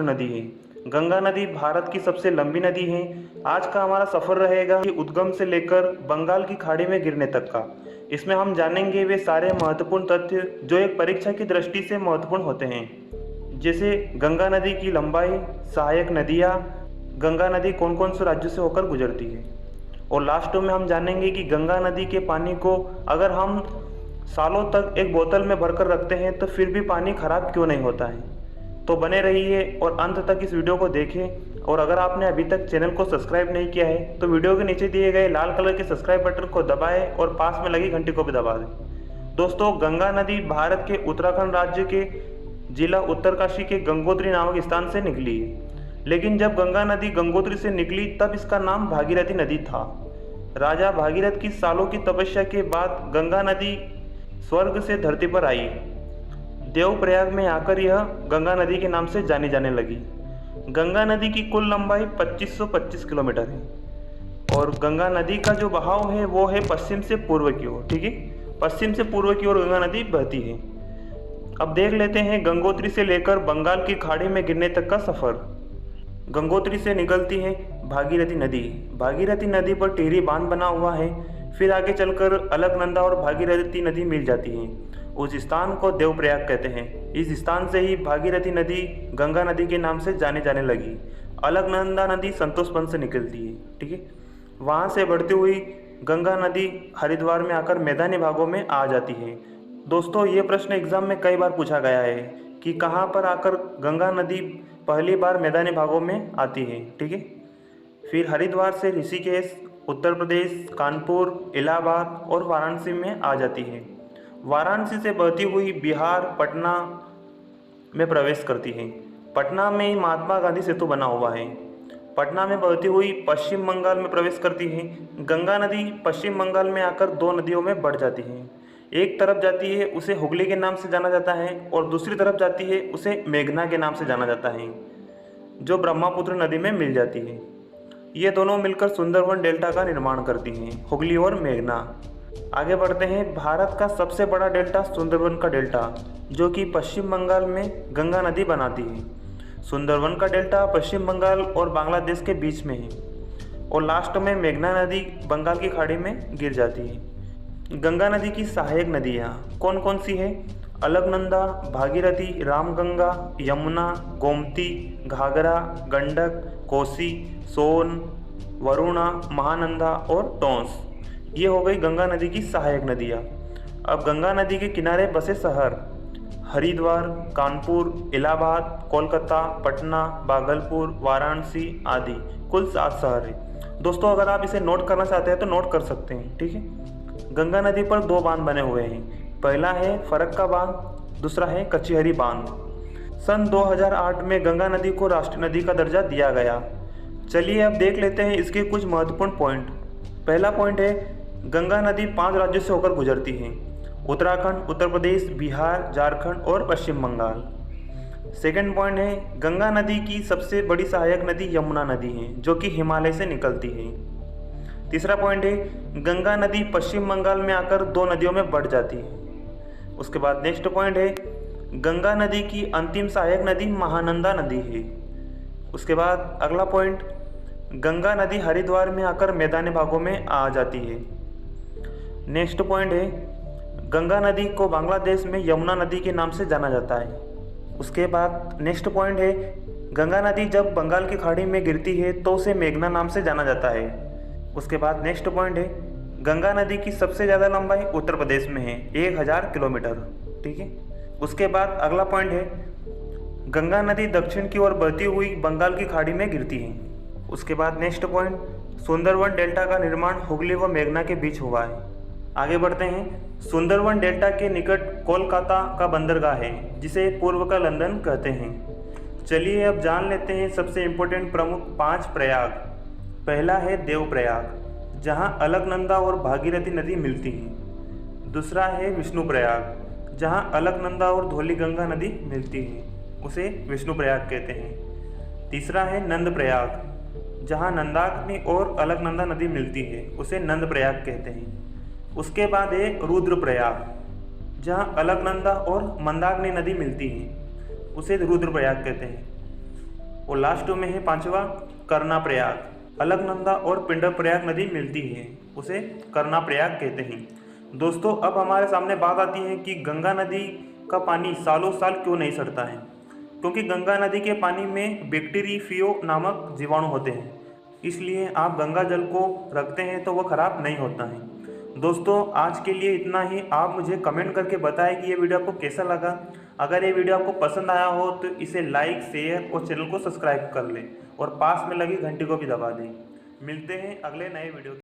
नदी है। गंगा नदी भारत की सबसे लंबी नदी है। आज का हमारा सफ़र रहेगा कि उद्गम से लेकर बंगाल की खाड़ी में गिरने तक का। इसमें हम जानेंगे वे सारे महत्वपूर्ण तथ्य जो एक परीक्षा की दृष्टि से महत्वपूर्ण होते हैं, जैसे गंगा नदी की लंबाई, सहायक नदियाँ, गंगा नदी कौन कौन से राज्यों से होकर गुजरती है, और लास्ट में हम जानेंगे कि गंगा नदी के पानी को अगर हम सालों तक एक बोतल में भरकर रखते हैं तो फिर भी पानी खराब क्यों नहीं होता है। तो बने रहिए और अंत तक इस वीडियो को देखें। और अगर आपने अभी तक चैनल को सब्सक्राइब नहीं किया है तो वीडियो के नीचे दिए गए लाल कलर के सब्सक्राइब बटन को दबाएं और पास में लगी घंटी को भी दबा दें। दोस्तों, गंगा नदी भारत के उत्तराखंड राज्य के जिला उत्तरकाशी के गंगोत्री नामक स्थान से निकली है। लेकिन जब गंगा नदी गंगोत्री से निकली तब इसका नाम भागीरथी नदी था। राजा भागीरथ की सालों की तपस्या के बाद गंगा नदी स्वर्ग से धरती पर आई। देवप्रयाग में आकर यह गंगा नदी के नाम से जानी जाने लगी। गंगा नदी की कुल लंबाई 2525 किलोमीटर है और गंगा नदी का जो बहाव है वो है पश्चिम से पूर्व की ओर। ठीक है, पश्चिम से पूर्व की ओर गंगा नदी बहती है। अब देख लेते हैं गंगोत्री से लेकर बंगाल की खाड़ी में गिरने तक का सफ़र। गंगोत्री से निकलती है भागीरथी नदी। भागीरथी नदी पर टिहरी बांध बना हुआ है। फिर आगे चलकर अलकनंदा और भागीरथी नदी मिल जाती हैं। उस स्थान को देवप्रयाग कहते हैं। इस स्थान से ही भागीरथी नदी गंगा नदी के नाम से जाने जाने लगी। अलकनंदा नदी संतोषवन से निकलती है। ठीक है, वहाँ से बढ़ती हुई गंगा नदी हरिद्वार में आकर मैदानी भागों में आ जाती है। दोस्तों, ये प्रश्न एग्जाम में कई बार पूछा गया है कि कहाँ पर आकर गंगा नदी पहली बार मैदानी भागों में आती है। ठीक है, फिर हरिद्वार से ऋषिकेश, उत्तर प्रदेश, कानपुर, इलाहाबाद और वाराणसी में आ जाती है। वाराणसी से बहती हुई बिहार, पटना में प्रवेश करती है। पटना में ही महात्मा गांधी सेतु बना हुआ है। पटना में बहती हुई पश्चिम बंगाल में प्रवेश करती है। गंगा नदी पश्चिम बंगाल में आकर दो नदियों में बढ़ जाती है। एक तरफ जाती है उसे हुगली के नाम से जाना जाता है और दूसरी तरफ जाती है उसे मेघना के नाम से जाना जाता है, जो ब्रह्मपुत्र नदी में मिल जाती है। ये दोनों मिलकर सुंदरवन डेल्टा का निर्माण करती हैं, हुगली और मेघना। आगे बढ़ते हैं। भारत का सबसे बड़ा डेल्टा सुंदरवन का डेल्टा, जो कि पश्चिम बंगाल में गंगा नदी बनाती है। सुंदरवन का डेल्टा पश्चिम बंगाल और बांग्लादेश के बीच में है और लास्ट में मेघना नदी बंगाल की खाड़ी में गिर जाती है। गंगा नदी की सहायक नदियाँ कौन कौन सी है? अलकनंदा, भागीरथी, रामगंगा, यमुना, गोमती, घाघरा, गंडक, कोसी, सोन, वरुणा, महानंदा और टोंस। ये हो गई गंगा नदी की सहायक नदियाँ। अब गंगा नदी के किनारे बसे शहर हरिद्वार, कानपुर, इलाहाबाद, कोलकाता, पटना, भागलपुर, वाराणसी आदि कुल 7 शहर हैं। दोस्तों, अगर आप इसे नोट करना चाहते हैं तो नोट कर सकते हैं। ठीक है, गंगा नदी पर 2 बांध बने हुए हैं। पहला है फरक्का बांध, दूसरा है कचहरी बांध। सन 2008 में गंगा नदी को राष्ट्रीय नदी का दर्जा दिया गया। चलिए अब देख लेते हैं इसके कुछ महत्वपूर्ण पॉइंट। पहला पॉइंट है गंगा नदी 5 राज्यों से होकर गुजरती है: उत्तराखंड, उत्तर प्रदेश, बिहार, झारखंड और पश्चिम बंगाल। सेकेंड पॉइंट है गंगा नदी की सबसे बड़ी सहायक नदी यमुना नदी है, जो कि हिमालय से निकलती है। तीसरा पॉइंट है गंगा नदी पश्चिम बंगाल में आकर 2 नदियों में बढ़ जाती है। उसके बाद नेक्स्ट पॉइंट है गंगा नदी की अंतिम सहायक नदी महानंदा नदी है। उसके बाद अगला पॉइंट, गंगा नदी हरिद्वार में आकर मैदानी भागों में आ जाती है। नेक्स्ट पॉइंट है गंगा नदी को बांग्लादेश में यमुना नदी के नाम से जाना जाता है। उसके बाद नेक्स्ट पॉइंट है गंगा नदी जब बंगाल की खाड़ी में गिरती है तो उसे मेघना नाम से जाना जाता है। उसके बाद नेक्स्ट पॉइंट है गंगा नदी की सबसे ज़्यादा लंबाई उत्तर प्रदेश में है, 1000 किलोमीटर। ठीक है, उसके बाद अगला पॉइंट है गंगा नदी दक्षिण की ओर बहती हुई बंगाल की खाड़ी में गिरती है। उसके बाद नेक्स्ट पॉइंट, सुंदरवन डेल्टा का निर्माण हुगली व मेघना के बीच हुआ है। आगे बढ़ते हैं। सुंदरवन डेल्टा के निकट कोलकाता का बंदरगाह है, जिसे पूर्व का लंदन कहते हैं। चलिए अब जान लेते हैं सबसे इम्पोर्टेंट प्रमुख 5 प्रयाग। पहला है देवप्रयाग, जहाँ अलकनंदा और भागीरथी नदी मिलती हैं। दूसरा है विष्णुप्रयाग, जहाँ अलकनंदा और धौलीगंगा नदी मिलती है, उसे विष्णुप्रयाग कहते हैं। तीसरा है नंदप्रयाग, जहाँ नंदाग्नि और अलकनंदा नदी मिलती है, उसे नंदप्रयाग कहते हैं। उसके बाद है रुद्रप्रयाग, जहाँ अलकनंदा और मंदाग्नि नदी मिलती है, उसे रुद्रप्रयाग कहते हैं। और लास्ट में है पांचवा कर्णप्रयाग। अलकनंदा और पिंडरप्रयाग नदी मिलती है, उसे कर्णप्रयाग कहते हैं। दोस्तों अब हमारे सामने बात आती है कि गंगा नदी का पानी सालों साल क्यों नहीं सड़ता है। क्योंकि गंगा नदी के पानी में बैक्टीरियो नामक जीवाणु होते हैं, इसलिए आप गंगा जल को रखते हैं तो वह खराब नहीं होता है। दोस्तों आज के लिए इतना ही। आप मुझे कमेंट करके बताएं कि ये वीडियो आपको कैसा लगा। अगर ये वीडियो आपको पसंद आया हो तो इसे लाइक, शेयर और चैनल को सब्सक्राइब कर लें और पास में लगी घंटी को भी दबा दें। मिलते हैं अगले नए वीडियो